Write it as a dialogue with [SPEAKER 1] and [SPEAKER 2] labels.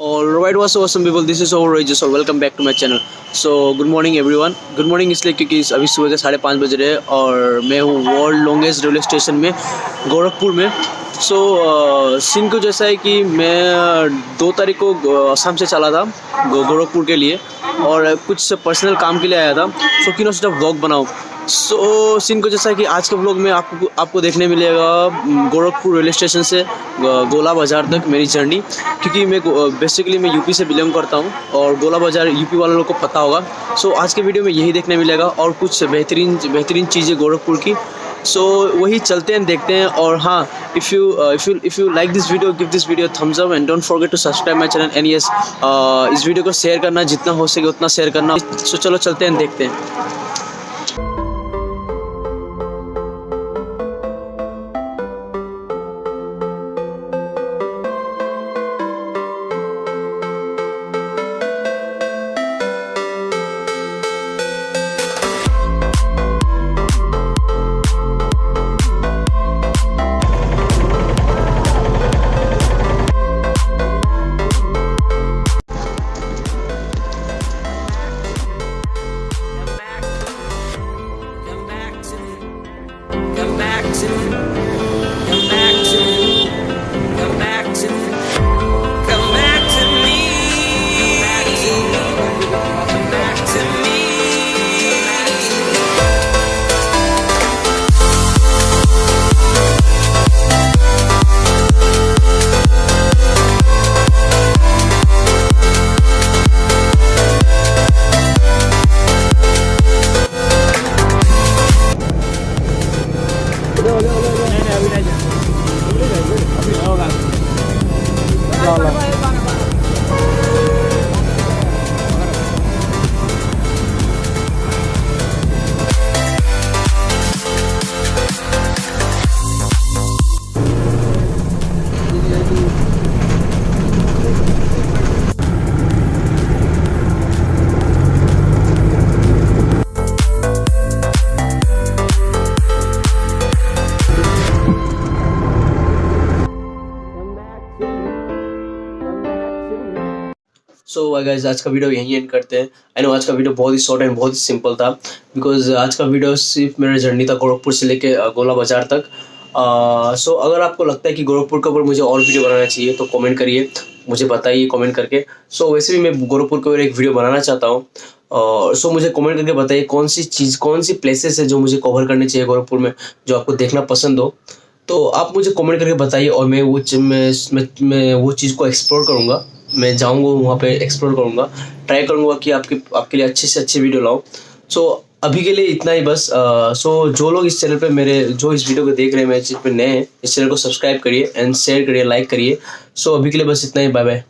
[SPEAKER 1] Alright, what's awesome people, this is Rohit Jaiswal. Welcome back to my channel. So good morning everyone. Good morning इसलिए क्योंकि अभी सुबह के 5:30 बज रहे हैं और मैं हूँ वर्ल्ड लॉन्गेस्ट रेलवे स्टेशन में गोरखपुर में. सीन कुछ ऐसा है कि मैं 2 तारीख को असम से चला था गोरखपुर के लिए और कुछ पर्सनल काम के लिए आया था. क्यों ना सोचा व्लॉग बनाऊँ. सीन कुछ ऐसा है कि आज के व्लॉग में आपको देखने मिलेगा गोरखपुर रेलवे स्टेशन से गोला बाज़ार तक मेरी जर्नी, क्योंकि मैं बेसिकली मैं यूपी से बिलोंग करता हूँ और गोला बाज़ार यूपी वाले लोगों को पता होगा. आज के वीडियो में यही देखने मिलेगा और कुछ बेहतरीन चीज़ें गोरखपुर की. वही चलते हैं देखते हैं. और हाँ, if you like this video, give this video thumbs up and don't forget to subscribe my channel. And yes, इस वीडियो को शेयर करना, जितना हो सके उतना शेयर करना. चलो चलते हैं देखते हैं. गाइस, आज का वीडियो यहीं एंड करते हैं. आई नो आज का वीडियो बहुत ही शॉर्ट एंड बहुत ही सिंपल था, बिकॉज आज का वीडियो सिर्फ मेरा जर्नी था गोरखपुर से लेके गोला बाज़ार तक. अगर आपको लगता है कि गोरखपुर के ऊपर मुझे और वीडियो बनाना चाहिए तो कमेंट करिए, मुझे बताइए कमेंट करके. वैसे भी मैं गोरखपुर के ऊपर एक वीडियो बनाना चाहता हूँ. मुझे कमेंट करके बताइए कौन सी प्लेसेस है जो मुझे कवर करनी चाहिए गोरखपुर में, जो आपको देखना पसंद हो. तो आप मुझे कमेंट करके बताइए और मैं वो चीज़ को एक्सप्लोर करूँगा. मैं जाऊँगा वहाँ पे, एक्सप्लोर करूँगा, ट्राई करूँगा कि आपके लिए अच्छे से अच्छे वीडियो लाऊँ. अभी के लिए इतना ही बस. जो लोग इस चैनल पे जो इस वीडियो को देख रहे हैं, मेरे चैनल पे नए हैं, इस चैनल को सब्सक्राइब करिए एंड शेयर करिए, लाइक करिए. अभी के लिए बस इतना ही. Bye bye.